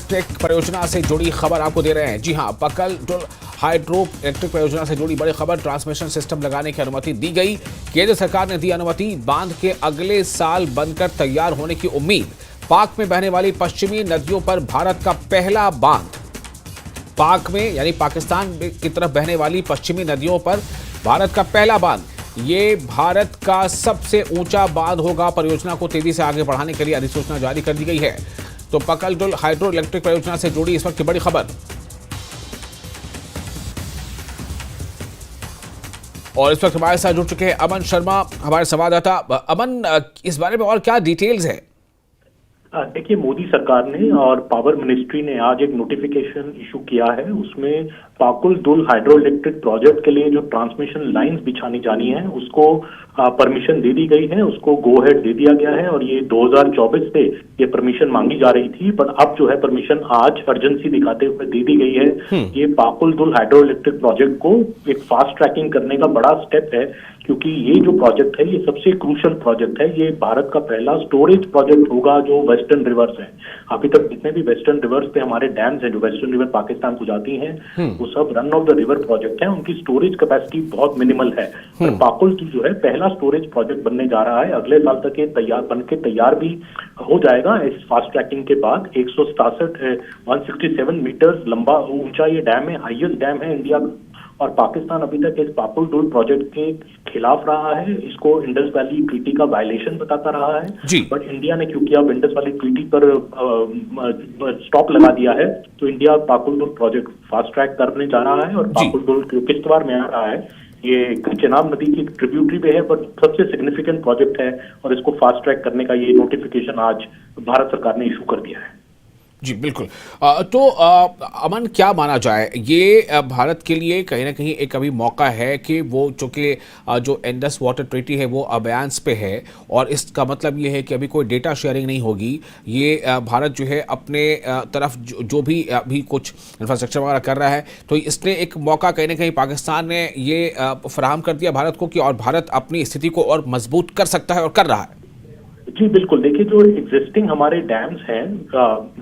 Electric परियोजना से जुड़ी खबर आपको दे रहे हैं। जी हां, पकल डुल हाइड्रो इलेक्ट्रिक परियोजना से जुड़ी बड़ी खबर। ट्रांसमिशन सिस्टम लगाने की अनुमति दी गई। केंद्र सरकार ने दी अनुमति। बांध के अगले साल बनकर तैयार होने की उम्मीद। पाक में बहने वाली पश्चिमी नदियों पर भारत का पहला बांध। पाक में यानी पाकिस्तान की तरफ बहने वाली पश्चिमी नदियों पर भारत का पहला बांध। ये भारत का सबसे ऊंचा बांध होगा। परियोजना को तेजी से आगे बढ़ाने के लिए अधिसूचना जारी कर दी गई है। तो पकल डुल हाइड्रो इलेक्ट्रिक परियोजना से जुड़ी इस वक्त की बड़ी खबर। और इस वक्त हमारे साथ जुड़ चुके हैं अमन शर्मा, हमारे संवाददाता। अमन, इस बारे में और क्या डिटेल्स है? देखिए, मोदी सरकार ने और पावर मिनिस्ट्री ने आज एक नोटिफिकेशन इशू किया है। उसमें पाकुल दुल हाइड्रो इलेक्ट्रिक प्रोजेक्ट के लिए जो ट्रांसमिशन लाइंस बिछानी जानी है उसको परमिशन दे दी गई है, उसको गो हेड दे दिया गया है। और ये 2024 से ये परमिशन मांगी जा रही थी, पर अब जो है परमिशन आज अर्जेंसी दिखाते हुए दे दी गई है। ये पाकुल दुल हाइड्रो इलेक्ट्रिक प्रोजेक्ट को एक फास्ट ट्रैकिंग करने का बड़ा स्टेप है, क्योंकि ये जो प्रोजेक्ट है ये सबसे क्रूशियल प्रोजेक्ट है। ये भारत का पहला स्टोरेज प्रोजेक्ट होगा जो वेस्टर्न रिवर्स है। अभी तक जितने भी वेस्टर्न रिवर्स थे, हमारे डैम्स हैं जो वेस्टर्न रिवर पाकिस्तान को जाती हैं, वो सब run of the river project है। उनकी स्टोरेज कैपेसिटी बहुत मिनिमल है। पर पाकुल जो है पहला स्टोरेज प्रोजेक्ट बनने जा रहा है। अगले साल तक ये तैयार भी हो जाएगा। इस फास्ट ट्रैकिंग के बाद 167 मीटर लंबा ऊंचा ये डैम है, हाईएस्ट डैम है इंडिया का। और पाकिस्तान अभी तक इस पाकुल डुल प्रोजेक्ट के खिलाफ रहा है, इसको इंडस वैली ट्रीटी का वायलेशन बताता रहा है। बट इंडिया ने क्योंकि अब इंडस वैली ट्रीटी पर स्टॉप लगा दिया है, तो India Pakur डुल project fast track करने जा रहा है। और पाकुल डुल किश्तवाड़ में आ रहा है, ये चेनाब नदी की ट्रिब्यूटरी पे है, पर सबसे सिग्निफिकेंट प्रोजेक्ट है। और इसको फास्ट ट्रैक करने का ये नोटिफिकेशन आज भारत सरकार ने इशू कर दिया है। जी बिल्कुल। तो अमन, क्या माना जाए, ये भारत के लिए कहीं ना कहीं एक अभी मौका है कि वो चूंकि जो इंडस वाटर ट्रीटी है वो अबयान्स पे है, और इसका मतलब ये है कि अभी कोई डेटा शेयरिंग नहीं होगी। ये भारत जो है अपने तरफ जो भी अभी कुछ इंफ्रास्ट्रक्चर वगैरह कर रहा है, तो इसने एक मौका कहीं ना कहीं पाकिस्तान ने ये फराहम कर दिया भारत को कि और भारत अपनी स्थिति को और मजबूत कर सकता है और कर रहा है। जी बिल्कुल। देखिए, जो एग्जिस्टिंग हमारे डैम्स हैं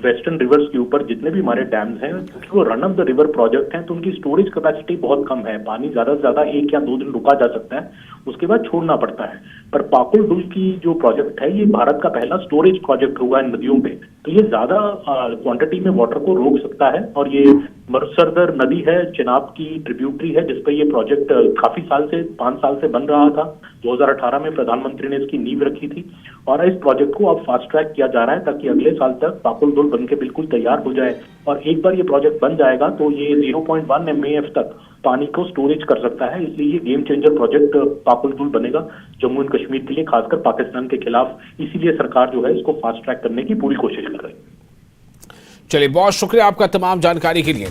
वेस्टर्न रिवर्स के ऊपर, जितने भी हमारे डैम्स हैं, क्योंकि वो run of the river project हैं, तो उनकी स्टोरेज कैपेसिटी बहुत कम है। पानी ज्यादा से ज्यादा 1 या 2 दिन रुका जा सकता है, उसके बाद छोड़ना पड़ता है। पर पाकुल डुल की जो प्रोजेक्ट है ये भारत का पहला स्टोरेज प्रोजेक्ट होगा इन नदियों पे, तो ये ज्यादा क्वांटिटी में वाटर को रोक सकता है। और ये मरुसरदर नदी है, चेनाब की ट्रिब्यूटरी है, जिसपे ये प्रोजेक्ट काफी साल से 5 साल से बन रहा था। 2018 में प्रधानमंत्री ने इसकी नींव रखी थी। और इस प्रोजेक्ट को अब फास्ट ट्रैक किया जा रहा है ताकि अगले साल तक पाकुल डुल बनके बिल्कुल तैयार हो जाए। और एक बार ये प्रोजेक्ट बन जाएगा तो ये 0.1 MAF तक पानी को स्टोरेज कर सकता है। इसलिए ये गेम चेंजर प्रोजेक्ट पाकुल डुल बनेगा जम्मू एंड कश्मीर के लिए, खासकर पाकिस्तान के खिलाफ। इसीलिए सरकार जो है इसको फास्ट ट्रैक करने की पूरी कोशिश कर रही है। चलिए, बहुत शुक्रिया आपका तमाम जानकारी के लिए।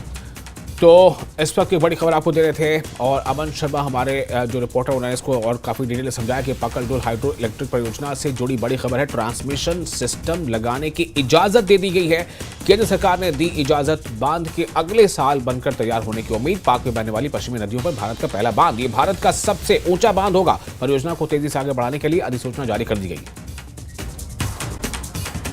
तो इस वक्त की बड़ी खबर आपको दे रहे थे, और अमन शर्मा हमारे जो रिपोर्टर उन्होंने इसको और काफ़ी डिटेल में समझाया कि पकल डुल हाइड्रो इलेक्ट्रिक परियोजना से जुड़ी बड़ी खबर है। ट्रांसमिशन सिस्टम लगाने की इजाज़त दे दी गई है। केंद्र सरकार ने दी इजाज़त। बांध के अगले साल बनकर तैयार होने की उम्मीद। पाक में बहने वाली पश्चिमी नदियों पर भारत का पहला बांध। ये भारत का सबसे ऊंचा बांध होगा। परियोजना को तेजी से आगे बढ़ाने के लिए अधिसूचना जारी कर दी गई।